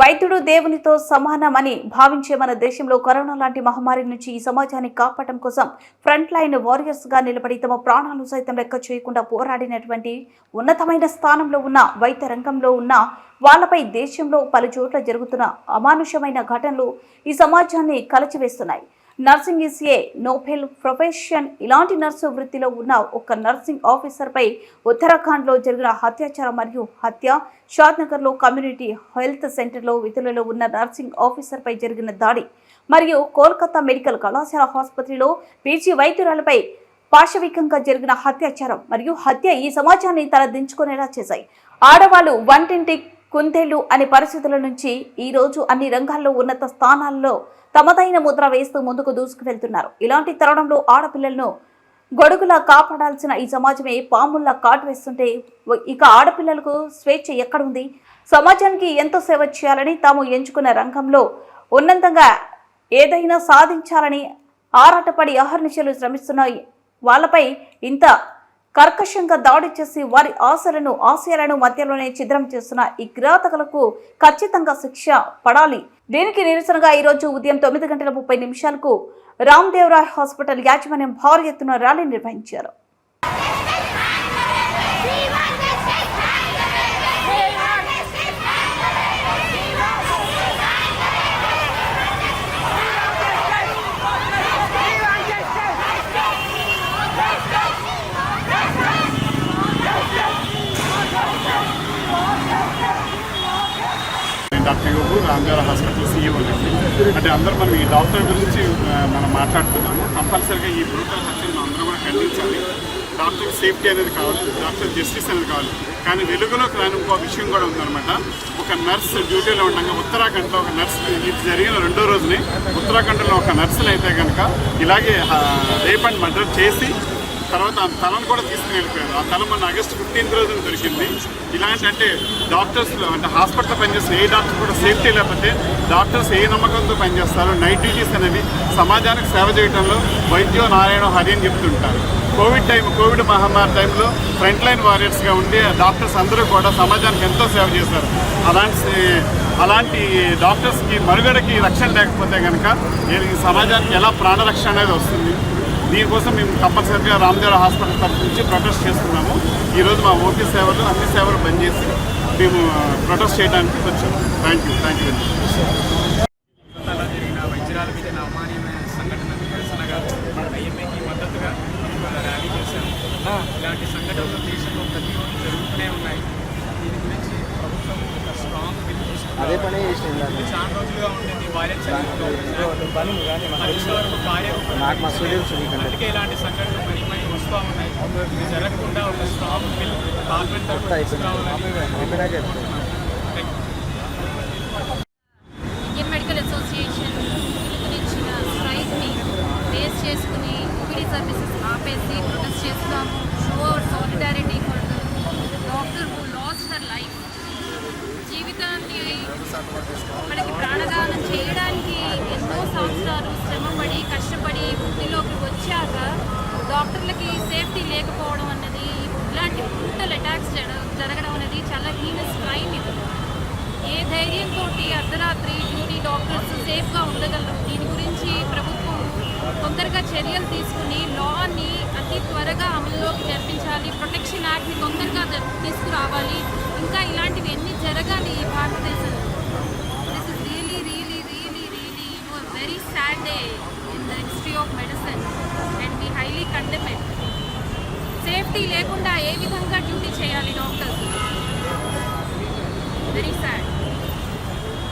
వైద్యుడు దేవునితో సమానమని భావించే మన దేశంలో కరోనా లాంటి మహమ్మారి నుంచి ఈ సమాజాన్ని కాపాడటం కోసం ఫ్రంట్ లైన్ వారియర్స్ గా నిలబడి తమ ప్రాణాలు సైతం లెక్క చేయకుండా పోరాడినటువంటి ఉన్నతమైన స్థానంలో ఉన్న వైద్య రంగంలో ఉన్న వాళ్ళపై దేశంలో పలు చోట్ల జరుగుతున్న అమానుషమైన ఘటనలు ఈ సమాజాన్ని కలచివేస్తున్నాయి. Nursing is a noble profession. ఇలాంటి నర్సు వృత్తిలో ఉన్న ఒక నర్సింగ్ ఆఫీసర్ పై ఉత్తరాఖండ్లో జరిగిన అత్యాచారం మరియు హత్య, షాద్నగర్లో కమ్యూనిటీ హెల్త్ సెంటర్లో విధులలో ఉన్న నర్సింగ్ ఆఫీసర్ పై జరిగిన దాడి మరియు కోల్కతా మెడికల్ కళాశాల ఆసుపత్రిలో పీజీ వైద్యురాలపై పాశవికంగా జరిగిన అత్యాచారం మరియు హత్య ఈ సమాజాన్ని తలదించుకునేలా చేశాయి. ఆడవాళ్ళు వంటింటి కుందేళ్లు అనే పరిస్థితుల నుంచి ఈ రోజు అన్ని రంగాల్లో ఉన్నత స్థానాల్లో తమదైన ముద్ర వేస్తూ ముందుకు దూసుకువెళ్తున్నారు. ఇలాంటి తరుణంలో ఆడపిల్లలను గొడుగులా కాపాడాల్సిన ఈ సమాజమే పాముల్లా కాటు వేస్తుంటే ఇక ఆడపిల్లలకు స్వేచ్ఛ ఎక్కడుంది? సమాజానికి ఎంతో సేవ చేయాలని తాము ఎంచుకున్న రంగంలో ఉన్నతంగా ఏదైనా సాధించాలని ఆరాటపడి అహర్నిశలు శ్రమిస్తున్న వాళ్ళపై ఇంత కర్కశంగా దాడి చేసి వారి ఆశయాలను మధ్యలోనే ఛిద్రం చేస్తున్న ఈ కిరాతకులకు ఖచ్చితంగా శిక్ష పడాలి. దీనికి నిరసనగా ఈ రోజు ఉదయం 9:30 రామ్దేవ్రాయ్ హాస్పిటల్ యాజమాన్యం భారీ ఎత్తున ర్యాలీ నిర్వహించారు. డాక్టర్ యోగు రామ్దేవ్రాయ్ హాస్పిటల్ CEO అంటే అందరూ మనం ఈ డాక్టర్ గురించి మనం మాట్లాడుతున్నాము. కంపల్సరీగా ఈ బ్రూటల్ హత్యను అందరూ కూడా ఖండించాలి. డాక్టర్ సేఫ్టీ అనేది కావాలి, డాక్టర్ జస్టిస్ అనేది కావాలి. కానీ వెలుగులోకి రాని ఇంకో విషయం కూడా ఉందన్నమాట. ఒక నర్స్ డ్యూటీలో ఉండగా ఉత్తరాఖండ్లో ఒక నర్స్, ఇది జరిగిన 2వ రోజునే ఉత్తరాఖండ్లో ఒక నర్సుని అయితే కనుక ఇలాగే రేప్ అండ్ మర్డర్ చేసి తర్వాత ఆ తలను కూడా తీసుకుని వెళ్ళిపోయారు. ఆ తల మన ఆగస్టు 15వ రోజున దొరికింది. ఇలాంటి అంటే డాక్టర్స్లో అంటే హాస్పిటల్లో పనిచేస్తున్న ఏ డాక్టర్ కూడా సేఫ్టీ లేకపోతే డాక్టర్స్ ఏ నమ్మకంతో పనిచేస్తారు. నైట్ డ్యూటీస్ అనేవి సమాజానికి సేవ చేయడంలో వైద్యో నారాయణ హరి అని చెప్తుంటారు. కోవిడ్ మహమ్మారి టైంలో ఫ్రంట్ లైన్ వారియర్స్గా ఉండి డాక్టర్స్ అందరూ కూడా సమాజానికి ఎంతో సేవ చేశారు. అలాంటి డాక్టర్స్కి మనుగడకి రక్షణ లేకపోతే కనుక ఈ సమాజానికి ఎలా ప్రాణరక్షణ అనేది వస్తుంది? దీనికోసం మేము కంపల్సరీగా రామ్దేవ్రాయ్ హాస్పిటల్ తరఫు నుంచి ప్రొటెస్ట్ చేస్తున్నాము. ఈరోజు మా ఓపీ సేవలు అన్ని సేవలు బంద్ చేసి మేము ప్రొటెస్ట్ చేయడానికి వచ్చాము. థ్యాంక్ యూ జరిగిన వైద్యురాల మీద అవమానీయమైన సంఘటన నిరసనగా ఐఎంఏకి మద్దతుగా ర్యాలీ చేశాము. ఇలాంటి సంఘటనలు దేశంలో ప్రతిరోజు జరుగుతూనే ఉన్నాయి. దీని గురించి ప్రభుత్వం ఒక స్ట్రాంగ్ బిల్ తీసుకుంటుంది. చాలా రోజులుగా ఉండేది వైలెన్స్ అందుకే ఇలాంటి సంఘటనలు మరీ వస్తూ ఉన్నాయి. ఇది జరగకుండా ఒక స్ట్రాంగ్ బిల్ పార్లమెంట్ తరఫున తీసుకురావాలని ఇండియన్ మెడికల్ అసోసియేషన్ పిలుపునిచ్చిన స్ట్రైక్ని బేస్ చేసుకుని ఓపీడీ సర్వీసెస్ ఆపేసి ప్రొటెస్ట్ చేస్తున్నాము. Show hour solidarity for doctor who lost her life. జీవితాన్ని మనకి ప్రాణదానం చేయడానికి ఎన్నో సంవత్సరాలు శ్రమపడి కష్టపడి వృత్తిలోకి వచ్చాక డాక్టర్లకి సేఫ్టీ లేకపోవడం అన్నది, ఇలాంటి బ్రూటల్ అటాక్స్ జరగడం అనేది చాలా హీనస్ క్రైమ్. ఇది ఏ ధైర్యంతో అర్ధరాత్రి డ్యూటీ డాక్టర్స్ సేఫ్గా ఉండగలరు? దీని గురించి ప్రభుత్వం తొందరగా చర్యలు తీసుకుని లాని అతి త్వరగా అమలులోకి జరిపించాలి. ప్రొటెక్షన్ యాక్ట్ని తొందరగా తీసుకురావాలి. ఇంకా ఇలాంటివి ఎన్ని జరగాలి ఈ భారతదేశంలో. This is really very sad day in the history of medicine and we highly condemn it. Safety లేకుండా ఏ విధంగా డ్యూటీ చేయాలి డాక్టర్స్? Very sad.